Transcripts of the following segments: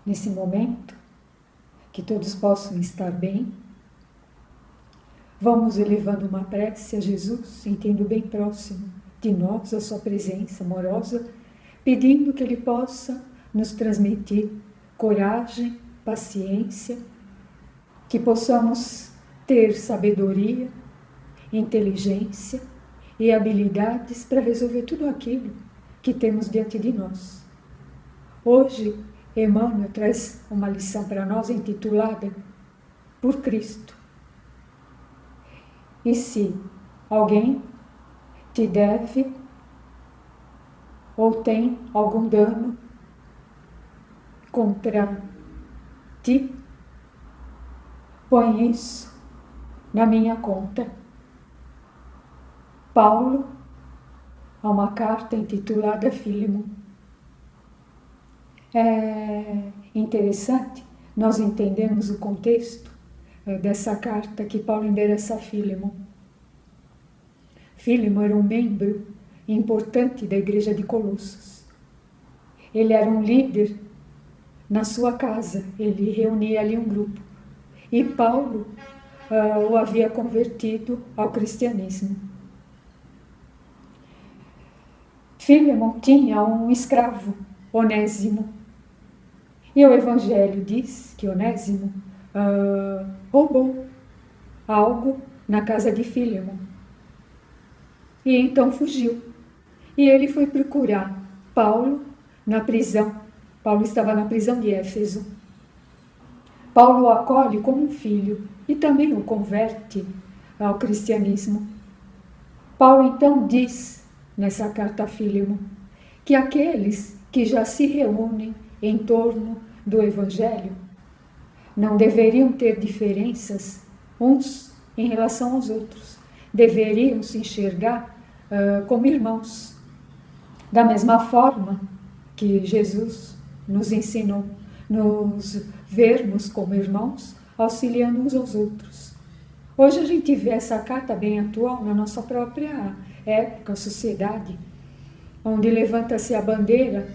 nesse momento, que todos possam estar bem. Vamos elevando uma prece a Jesus, sentindo bem próximo de nós a sua presença amorosa, pedindo que Ele possa nos transmitir coragem, paciência, que possamos ter sabedoria, inteligência e habilidades para resolver tudo aquilo que temos diante de nós. Hoje, Emmanuel traz uma lição para nós intitulada Por Cristo. E se alguém te deve ou tem algum dano contra ti, põe isso na minha conta. Paulo, a uma carta intitulada Filemon. É interessante nós entendemos o contexto dessa carta que Paulo endereça a Filemon. Filemon era um membro importante da igreja de Colossos. Ele era um líder na sua casa, ele reunia ali um grupo. E Paulo o havia convertido ao cristianismo. Filemon tinha um escravo, Onésimo. E o Evangelho diz que Onésimo roubou algo na casa de Filemon. E então fugiu. E ele foi procurar Paulo na prisão. Paulo estava na prisão de Éfeso. Paulo o acolhe como um filho e também o converte ao cristianismo. Paulo então diz nessa carta a Filemon que aqueles que já se reúnem em torno do Evangelho não deveriam ter diferenças uns em relação aos outros. Deveriam se enxergar como irmãos. Da mesma forma que Jesus nos ensinou, nos vermos como irmãos, auxiliando uns aos outros. Hoje a gente vê essa carta bem atual na nossa própria época, sociedade, onde levanta-se a bandeira,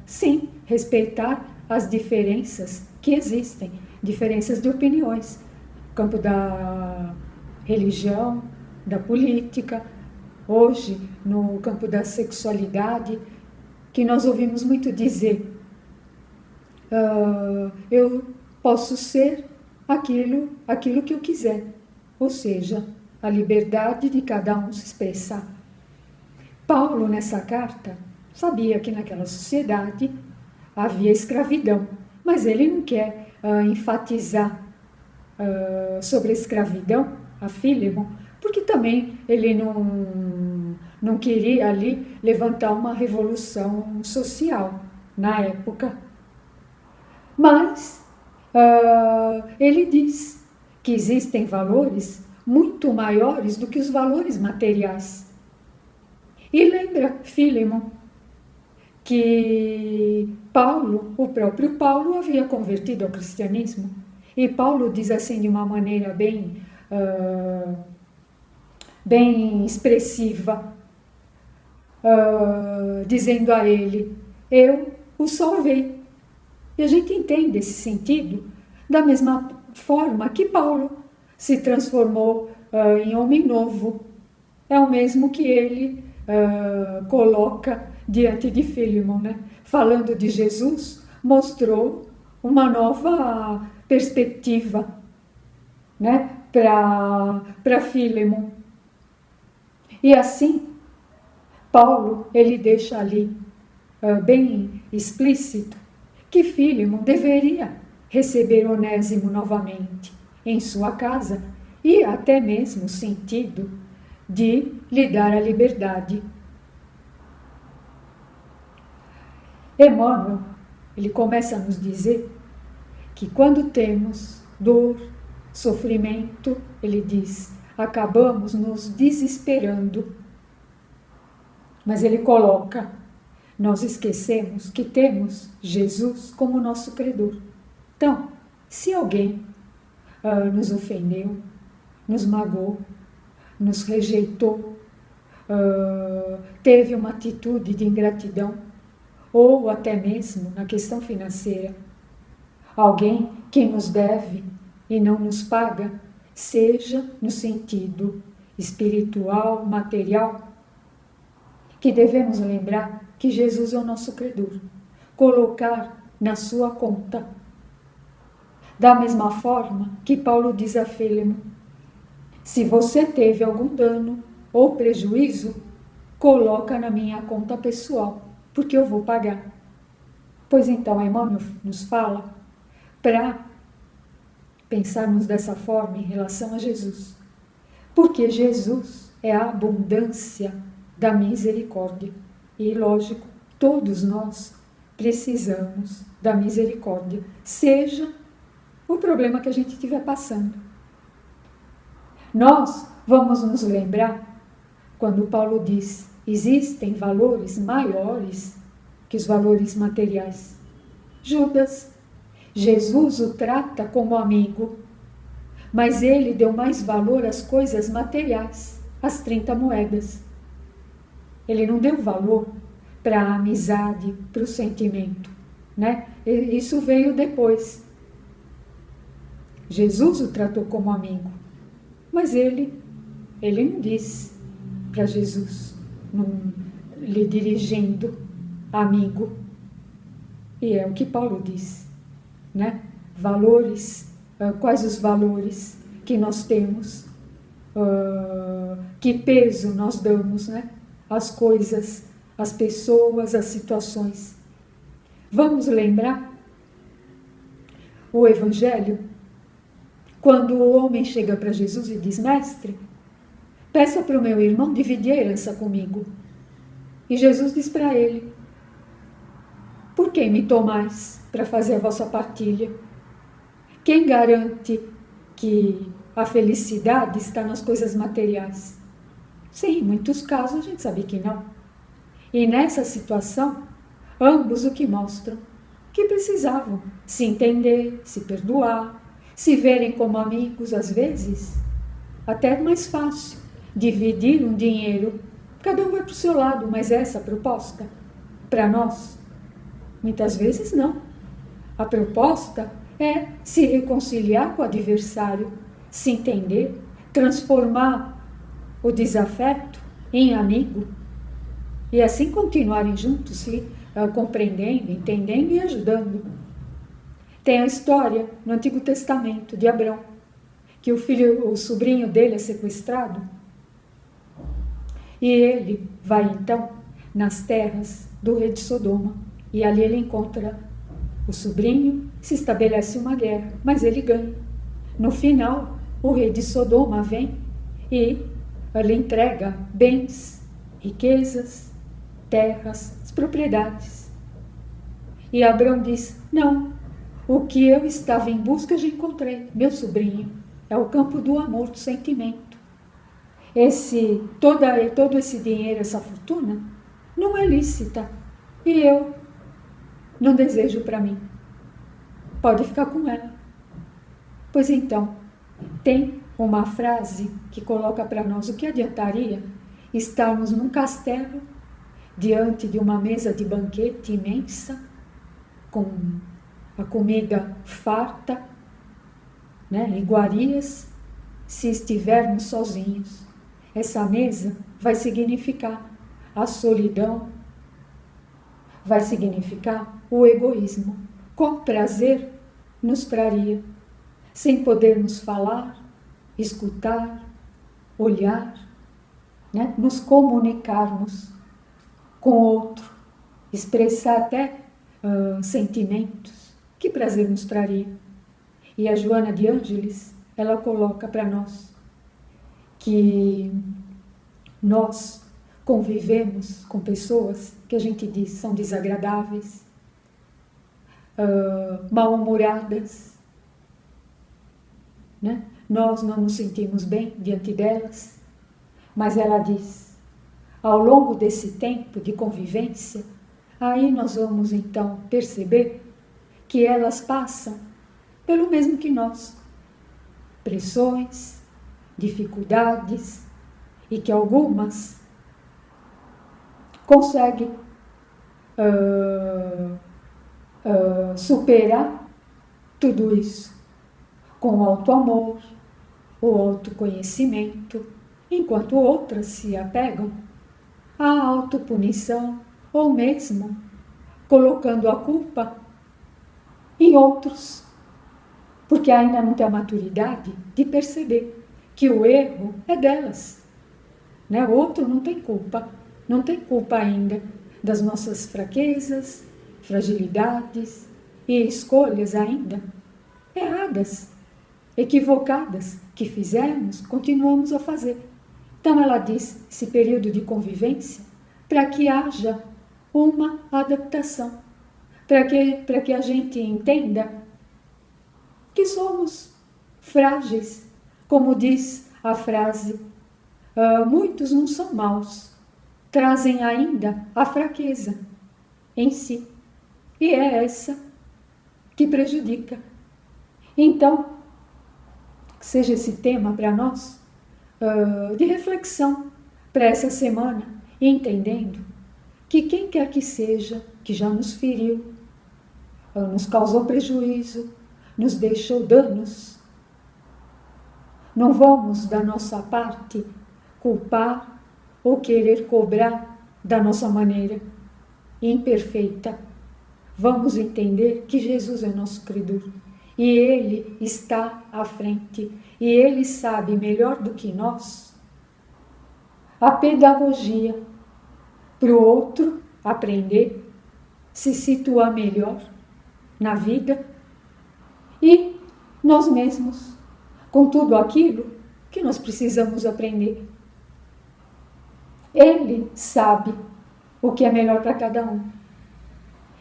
sim, respeitar as diferenças que existem, diferenças de opiniões, no campo da religião, da política, hoje no campo da sexualidade, que nós ouvimos muito dizer, eu posso ser aquilo que eu quiser, ou seja, a liberdade de cada um se expressar. Paulo, nessa carta, sabia que naquela sociedade havia escravidão, mas ele não quer enfatizar sobre a escravidão a Filemon, porque também ele não queria ali levantar uma revolução social na época. Mas ele diz que existem valores muito maiores do que os valores materiais. E lembra Filemon que Paulo, o próprio Paulo, havia convertido ao cristianismo. E Paulo diz assim de uma maneira bem expressiva, dizendo a ele, eu o salvei. E a gente entende esse sentido da mesma forma que Paulo se transformou em homem novo. É o mesmo que ele coloca diante de Filemon, né? Falando de Jesus, mostrou uma nova perspectiva, né? Para Filemon. E assim, Paulo, ele deixa ali bem explícito que Filemon deveria receber Onésimo novamente em sua casa e até mesmo o sentido de lhe dar a liberdade. Emmanuel, ele começa a nos dizer que quando temos dor, sofrimento, ele diz, acabamos nos desesperando. Mas ele coloca, nós esquecemos que temos Jesus como nosso credor. Então, se alguém nos ofendeu, nos magoou, nos rejeitou, teve uma atitude de ingratidão, ou até mesmo na questão financeira. Alguém que nos deve e não nos paga, seja no sentido espiritual, material, que devemos lembrar que Jesus é o nosso credor, colocar na sua conta. Da mesma forma que Paulo diz a Fílemon, se você teve algum dano ou prejuízo, coloca na minha conta pessoal, porque eu vou pagar. Pois então, Emmanuel nos fala para pensarmos dessa forma em relação a Jesus. Porque Jesus é a abundância da misericórdia. E, lógico, todos nós precisamos da misericórdia, seja o problema que a gente estiver passando. Nós vamos nos lembrar quando Paulo diz: existem valores maiores que os valores materiais. Judas, Jesus o trata como amigo, mas ele deu mais valor às coisas materiais, às 30 moedas. Ele não deu valor para a amizade, para o sentimento, né? Isso veio depois. Jesus o tratou como amigo, mas ele não disse para Jesus, não, lhe dirigindo, amigo. E é o que Paulo diz, né? Valores, quais os valores que nós temos, que peso nós damos, né? Às coisas, às pessoas, às situações. Vamos lembrar o Evangelho, quando o homem chega para Jesus e diz: mestre, peça para o meu irmão dividir a herança comigo. E Jesus diz para ele: por que me tomais para fazer a vossa partilha? Quem garante que a felicidade está nas coisas materiais? Sim, em muitos casos a gente sabe que não. E nessa situação, ambos o que mostram? Que precisavam se entender, se perdoar, se verem como amigos, às vezes. Até é mais fácil dividir um dinheiro. Cada um vai para o seu lado, mas essa proposta, para nós, muitas vezes não. A proposta é se reconciliar com o adversário, se entender, transformar o desafeto em amigo e assim continuarem juntos, se compreendendo, entendendo e ajudando. Tem a história no Antigo Testamento de Abrão, que o sobrinho dele é sequestrado e ele vai então nas terras do rei de Sodoma e ali ele encontra o sobrinho, se estabelece uma guerra, mas ele ganha. No final, o rei de Sodoma vem e ele entrega bens, riquezas, terras, as propriedades. E Abrão diz: não, o que eu estava em busca já encontrei, meu sobrinho. É o campo do amor, do sentimento. Todo esse dinheiro, essa fortuna, não é lícita. E eu não desejo para mim. Pode ficar com ela. Pois então, tem uma frase que coloca para nós: o que adiantaria estarmos num castelo diante de uma mesa de banquete imensa, com a comida farta, né, iguarias, se estivermos sozinhos? Essa mesa vai significar a solidão, vai significar o egoísmo. Com prazer nos traria, sem podermos falar, escutar, olhar, né, nos comunicarmos com o outro, expressar até sentimentos. Que prazer nos traria? E a Joana de Ângeles, ela coloca para nós que nós convivemos com pessoas que a gente diz são desagradáveis, mal-humoradas, né? Nós não nos sentimos bem diante delas, mas ela diz: ao longo desse tempo de convivência, aí nós vamos então perceber que elas passam pelo mesmo que nós, pressões, dificuldades, e que algumas conseguem superar tudo isso com o auto-amor, o autoconhecimento, enquanto outras se apegam à autopunição ou mesmo colocando a culpa em outros, porque ainda não tem a maturidade de perceber que o erro é delas. Né? O outro não tem culpa ainda das nossas fraquezas, fragilidades e escolhas ainda erradas, equivocadas que fizemos, continuamos a fazer. Então ela diz esse período de convivência para que haja uma adaptação, para que a gente entenda que somos frágeis, como diz a frase, muitos não são maus, trazem ainda a fraqueza em si, e é essa que prejudica. Então, que seja esse tema para nós, de reflexão para essa semana, entendendo que quem quer que seja, que já nos feriu, nos causou prejuízo, nos deixou danos, não vamos da nossa parte culpar ou querer cobrar da nossa maneira imperfeita. Vamos entender que Jesus é nosso Criador e Ele está à frente e Ele sabe melhor do que nós a pedagogia para o outro aprender, se situar melhor na vida e nós mesmos, com tudo aquilo que nós precisamos aprender. Ele sabe o que é melhor para cada um.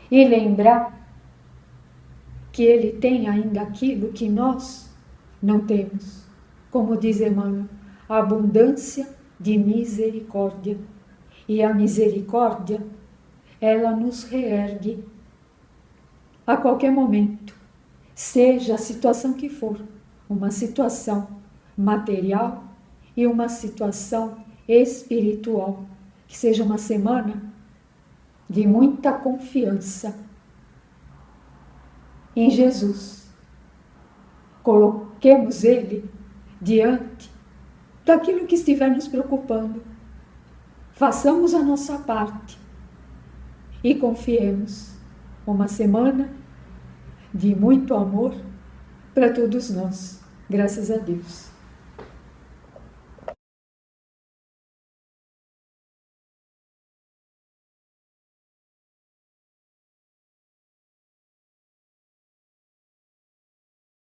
E lembrar que Ele tem ainda aquilo que nós não temos. Como diz Emmanuel, a abundância de misericórdia. E a misericórdia, ela nos reergue a qualquer momento, seja a situação que for, uma situação material e uma situação espiritual. Que seja uma semana de muita confiança em Jesus. Coloquemos Ele diante daquilo que estiver nos preocupando. Façamos a nossa parte e confiemos. Uma semana de muito amor para todos nós. Graças a Deus.